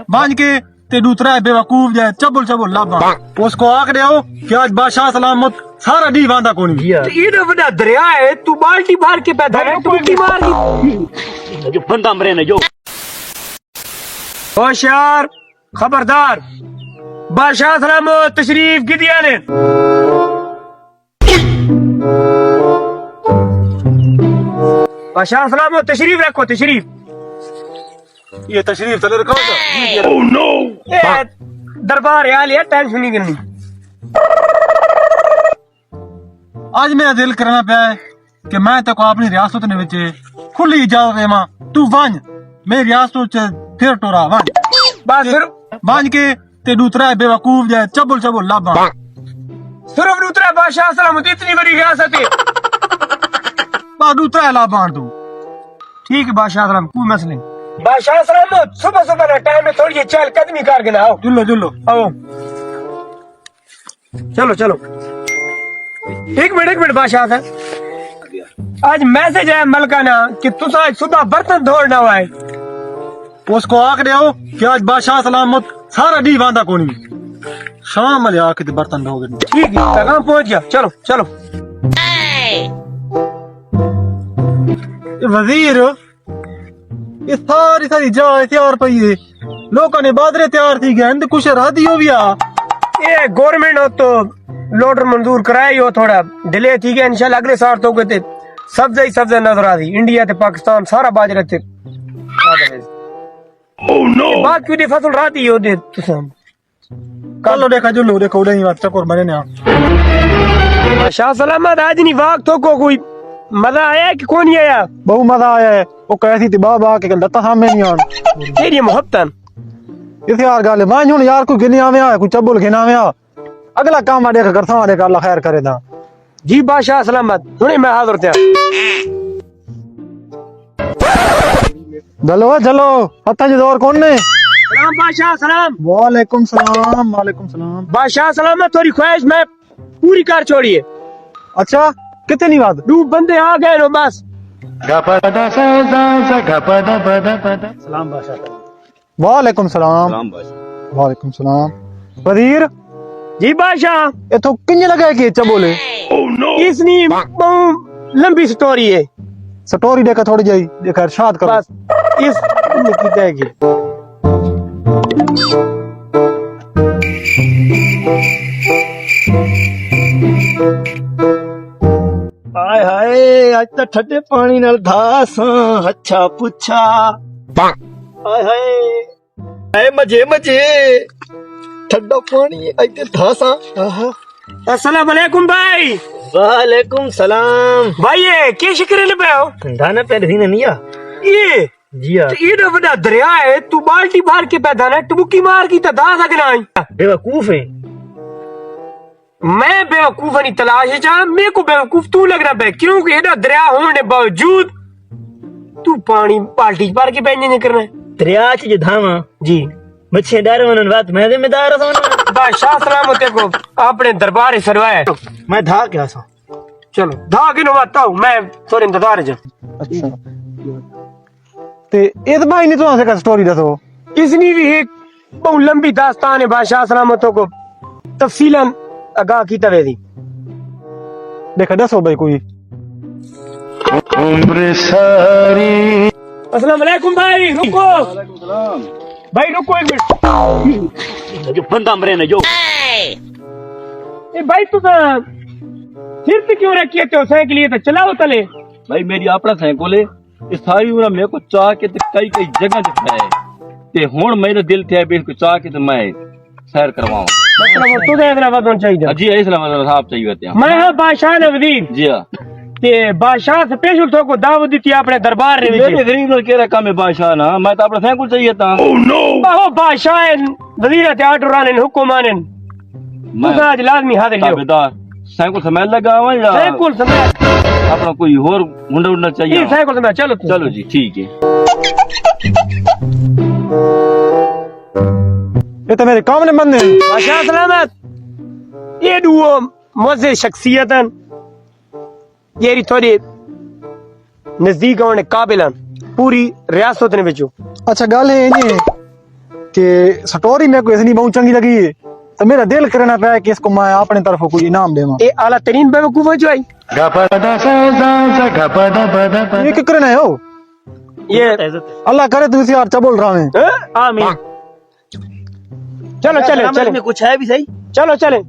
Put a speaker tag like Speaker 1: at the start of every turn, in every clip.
Speaker 1: बांझ के ते दूसरा बेवकूफ जाए चबुल चबुल लाभा उसको आख दे कि आज बादशाह सलामत सारा डी वांदा कोनी
Speaker 2: ये ना बड़ा दरिया है, तू बाल्टी भर के पैदा है, तू की मार
Speaker 3: जो बंदा मरे ना जो
Speaker 2: होशियार खबरदार, बादशाह सलामत तशरीफ की दिया ने। बादशाह सलामत तशरीफ रखो, तशरीफ।
Speaker 1: ये तशरीफ चले रखो
Speaker 3: ओह नो
Speaker 2: दरबार यार यार टेंशन नहीं करनी।
Speaker 1: आज मेरा दिल करना पाया है कि मैं तो अपनी रियासत ने विच खुली इजाजत देवा तू वंज मेरी रियासत च फिर टोरा वंज
Speaker 2: बस
Speaker 1: वंज के ते दूसरा बेवकूफ जाए चबुल चबुल लाभा
Speaker 2: सिर्फ दूसरा बादशाह सलामत इतनी बड़ी रियासत है।
Speaker 1: दूसरा लाभा तू
Speaker 2: ठीक है बादशाह सलाम, कोई मसला नहीं। बादशाह सलामत सुबह सुबह ना टाइम में थोड़ी चहल कदमी कर के ना आओ।
Speaker 1: जुल्लो जुल्लो
Speaker 2: आओ चलो चलो। एक मिनट बादशाह साहब, आज मैसेज है मलकाना कि तुस आज सुबह बर्तन धोना हुआ है।
Speaker 1: उसको आख दे कि आज बादशाह सलामत सारा डी वांदा कोनी शाम वाले आके ते बर्तन धोगे
Speaker 2: ठीक है पैगाम पहुंच गया। चलो चलो।
Speaker 1: वजीर ये सारी जगह तैयार पई है, लोगों ने बादरे तैयार थी गए कुछ राधी हो भी आ
Speaker 2: ये गवर्नमेंट हो तो लोडर मंजूर कराई हो, थोड़ा डिले थी गया, इंशाल्लाह अगले साल तो कहते सब्जा ही सब्जा नजर आ दी। इंडिया ते पाकिस्तान सारा बाजरे ते
Speaker 3: ओह नो
Speaker 2: बात क्यों दी फसल राती हो दे तुम
Speaker 1: कल देखा जुल्लो देखो उड़े बात चकोर बने ना
Speaker 2: शाह सलामत आज नहीं वाक तो को कोई मजा आया कि कौन नहीं आया?
Speaker 1: बहु मजा आया है वो कैसी थी बाबा के लता सामने नहीं आन
Speaker 2: तेरी मोहब्बत
Speaker 1: इस यार गाल मान हुन यार कोई गिने आवे कोई चबुल गिना आवे अगला काम आड़े कर सा आड़े कर अल्लाह खैर करे ना
Speaker 2: जी बादशाह सलामत हुने मैं हाजिर थे।
Speaker 1: चलो चलो हत्ता जी दौर कौन ने
Speaker 2: सलाम बादशाह सलाम।
Speaker 1: वालेकुम सलाम वालेकुम सलाम
Speaker 2: बादशाह सलामत थोड़ी ख्वाहिश मैं पूरी कर छोड़िए।
Speaker 1: अच्छा कितनी बात
Speaker 2: दो बंदे आ गए नो बस।
Speaker 3: सलाम बादशाह
Speaker 1: वालेकुम सलाम
Speaker 3: सलाम बादशाह
Speaker 1: वालेकुम सलाम वजीर
Speaker 2: जी बादशाह
Speaker 1: ये तो किंज लगा के चबोले
Speaker 3: ओह नो
Speaker 2: इसनी बहुत लंबी स्टोरी है,
Speaker 1: स्टोरी देखा थोड़ी जाई देखा इरशाद करो
Speaker 2: बस इस की जाएगी।
Speaker 3: हाय हाय आज तो ठंडे पानी नाल धास अच्छा पुछा हाय हाय हाय मजे मजे ठंडा पानी आज तो धासा
Speaker 2: अस्सलाम वालेकुम भाई।
Speaker 3: वालेकुम सलाम
Speaker 2: भाई ये क्या शिक्र ले पे हो?
Speaker 3: दाना पे नहीं निया
Speaker 2: ये
Speaker 3: जिया
Speaker 2: ये ना बड़ा दरिया है, तू बाल्टी भर के पैदा ना टुबकी मार की तदा सकना।
Speaker 3: बेवकूफ है
Speaker 2: मैं बेवकूफ नहीं तलाश है जहां मेरे को बेवकूफ तू लग रहा है क्योंकि ये ना दरिया होने बावजूद तू पानी बाल्टी भर के पैने नहीं करना है।
Speaker 3: दरिया च धावा
Speaker 2: जी
Speaker 3: मच्छे डर वन बात मैं जिम्मेदार हूं
Speaker 2: बादशाह सलामत को अपने दरबार सरवाया।
Speaker 3: मैं धा क्या सा
Speaker 2: चलो धा के नो बताओ मैं थोड़े इंतजार जा।
Speaker 1: अच्छा ते इस भाई ने तो से का स्टोरी दसो
Speaker 2: इसनी भी एक बहुत लंबी दास्तान है बादशाह सलामतों को तफसीलन आगाह की तवे दी।
Speaker 1: देखा दसो भाई कोई
Speaker 3: उम्र सारी
Speaker 2: अस्सलाम वालेकुम भाई रुको भाई रुको एक मिनट।
Speaker 3: जो बंदा मरे ना जो
Speaker 2: ए भाई तू फिर से क्यों रखी है साइकिल ये तो चलाओ तले।
Speaker 3: भाई मेरी अपना साइकिल है इस सारी उम्र मेरे को चाह के कई कई जगह दिखाया ते हुन मेरा दिल थे बे को चाह के मैं सैर करवाऊं
Speaker 2: मतलब तू दे इतना बदन चाहिए
Speaker 3: जी इस्लाम साहब चाहिए होते हैं
Speaker 2: मैं हां बादशाह नवदीन
Speaker 3: जी हां
Speaker 2: ते बादशाह स्पेशल तो को दावत दी थी अपने दरबार रे
Speaker 3: मेरे गरीब लोग केरा काम है बादशाह ना मैं तो अपना साइकिल चाहिए था ओह नो
Speaker 2: बाहो बादशाह वजीर ते आर्डर आने हुक्म आने
Speaker 3: मैं
Speaker 2: आज लाजमी हाजिर लियो
Speaker 3: ताबेदार साइकिल समय लगा हुआ या
Speaker 2: साइकिल समय
Speaker 3: अपना कोई और मुंडा उड़ना चाहिए
Speaker 2: ये साइकिल समय चलो
Speaker 3: चलो जी ठीक है
Speaker 1: ये तो मेरे काम ने बंदे
Speaker 2: बादशाह सलामत ये दुओ मुझे शख्सियतन ये थोड़ी नजदीक होने काबिल पूरी रियासत ने बिचो
Speaker 1: अच्छा गल है ये कि स्टोरी मेरे को इसलिए बहुत चंगी लगी है तो मेरा दिल करना पाया कि इसको मैं अपने तरफ कोई इनाम देवा।
Speaker 2: ये आला तरीन बेवकूफ है जो आई
Speaker 1: ये क्या करना है? हो
Speaker 2: ये
Speaker 1: अल्लाह करे तू इसे यार चबोल रहा है।
Speaker 2: आमीन। चलो चले चले
Speaker 3: में कुछ है भी सही।
Speaker 2: चलो चले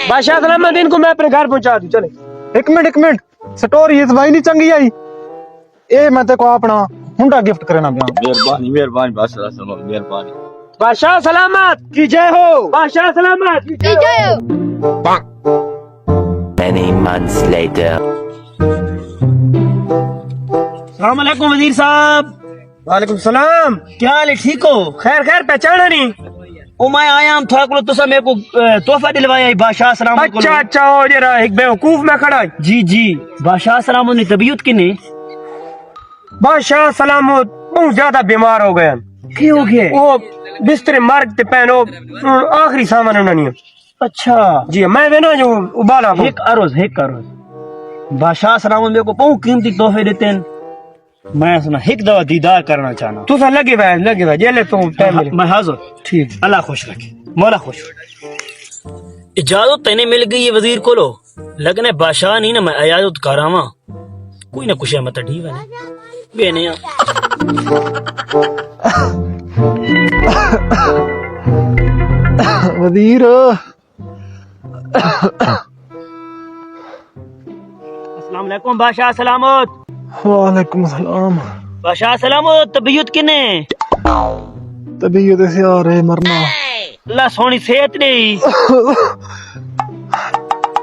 Speaker 2: बादशाह सलामुद्दीन को मैं अपने घर पहुंचा दूं। चले
Speaker 1: एक मिनट स्टोरी इस भाई नहीं चंगी आई। ए मैं तेको अपना हुंडा गिफ्ट करना पिया।
Speaker 3: मेहरबानी बादशाह सलामत मेहरबानी।
Speaker 2: बादशाह सलामत
Speaker 3: की जय हो।
Speaker 2: बादशाह सलामत की जय हो।
Speaker 4: Many months later.
Speaker 2: अस्सलाम वालेकुम वजीर साहब। वालेकुम सलाम।
Speaker 3: क्या हाल है, ठीक हो?
Speaker 2: खैर खैर पहचाना नहीं?
Speaker 3: ओ मैं आया हम थोड़ा को तुसा मेरे को तोहफा दिलवाया है बादशाह सलामत को।
Speaker 2: अच्छा अच्छा हो जरा एक बेवकूफ में खड़ा है।
Speaker 3: जी जी बादशाह सलामत ने तबीयत किने
Speaker 2: बादशाह सलामत बहुत ज्यादा बीमार हो गए।
Speaker 3: क्या हो गया?
Speaker 2: वो बिस्तर मर्ग ते पहनो आखिरी सामान उन्होंने।
Speaker 3: अच्छा
Speaker 2: जी मैं वे ना जो उबाला वो।
Speaker 3: एक अरोज बादशाह सलामत मेरे को बहुत कीमती तोहफे देते हैं। मैं सुना एक दवा दीदार करना चाहना।
Speaker 2: तू सा लगे भाई जेले तो टाइम मिले।
Speaker 3: मैं हाजिर।
Speaker 2: ठीक।
Speaker 3: अल्लाह खुश रखे मौला खुश रखे। इजाजत तेने मिल गई है वजीर को लो लगने बादशाह नहीं ना मैं इजाजत करावा कोई ना कुछ है मत ठीक है बेने
Speaker 1: वजीर
Speaker 3: अस्सलाम वालेकुम बादशाह सलामत।
Speaker 1: वालेकुम सलाम।
Speaker 3: बादशाह सलामत तबीयत किने
Speaker 1: तबीयत से आ रहे मरना।
Speaker 3: अल्लाह सोनी सेहत दे।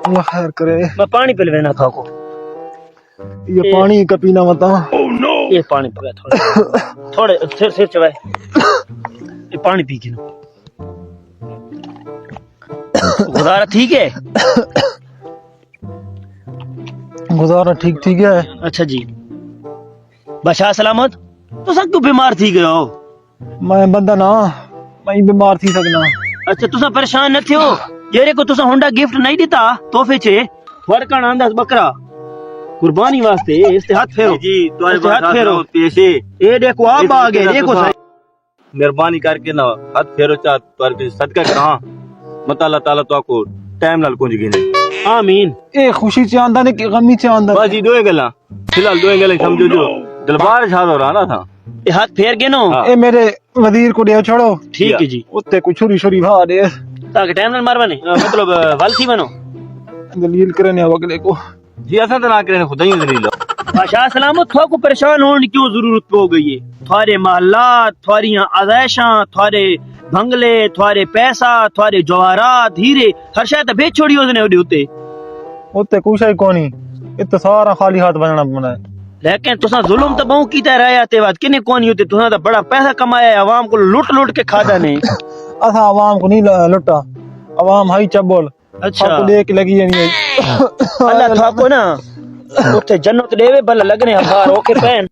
Speaker 1: अल्लाह खैर करे।
Speaker 3: मैं पानी पिलवेना था को
Speaker 1: ये पानी का पीना मता।
Speaker 3: ये पानी पका थोड़े सिर चबाए ये पानी पी के ना गुजारा ठीक है।
Speaker 1: गुजारा ठीक ठीक है।
Speaker 3: अच्छा जी बादशाह सलामत तो सब क्यों बीमार थी गए हो?
Speaker 1: मैं बंदा ना मैं बीमार थी सकना।
Speaker 3: अच्छा तुसा परेशान न थियो जेरे को तुसा होंडा गिफ्ट नहीं देता तोहफे चे वड़कण आंदा बकरा कुर्बानी वास्ते इसते हाथ फेरो
Speaker 5: जी तुम्हारे
Speaker 3: इसते
Speaker 5: पास
Speaker 3: हाथ फेरो।
Speaker 5: पेशे
Speaker 3: ये देखो आप आ गए देखो सही।
Speaker 5: मेहरबानी करके ना हाथ फेरो चा तुम्हारे सदका करा मत अल्लाह ताला तो को टाइम नाल कुंज गिने।
Speaker 3: आमीन।
Speaker 1: ए खुशी च आंदा ने कि गमी च आंदा।
Speaker 5: बस जी दोए गला फिलहाल दोए गला समझो जो दरबार छा हो रहा ना था।
Speaker 3: ये हाथ फेर के नो
Speaker 5: हाँ।
Speaker 1: ए मेरे वजीर को दे छोड़ो।
Speaker 3: ठीक है जी
Speaker 1: उत्ते कुछ छुरी छुरी भा दे
Speaker 3: ताकि टाइम नाल मार बने मतलब वल थी बनो।
Speaker 1: दलील करने अगले को।
Speaker 5: जी असा तो ना करे खुदा ही दलील।
Speaker 3: बादशाह सलामत थो को परेशान होने की क्यों जरूरत हो गई है? थारे महल्लात थारियां आज़ाइशां थारे बंगले थारे पैसा थारे जवाहरात हीरे हर शायद बेच छोड़ी उसने ओडे उते
Speaker 1: उत्ते कुछ ही कोनी इत सारा खाली हाथ बनना पड़ा है।
Speaker 3: लेकिन तुसा जुल्म तो बहु कीता रहा ते बात किने कोनी होते तुसा तो बड़ा पैसा कमाया है अवाम को लूट लूट के खादा ने।
Speaker 1: असा आवाम को नहीं लुटा आवाम हाई चबोल।
Speaker 3: अच्छा
Speaker 1: लेके लगी है नहीं।
Speaker 3: अल्लाह थाको ना उते जन्नत देवे भला लगने हमार ओके पहन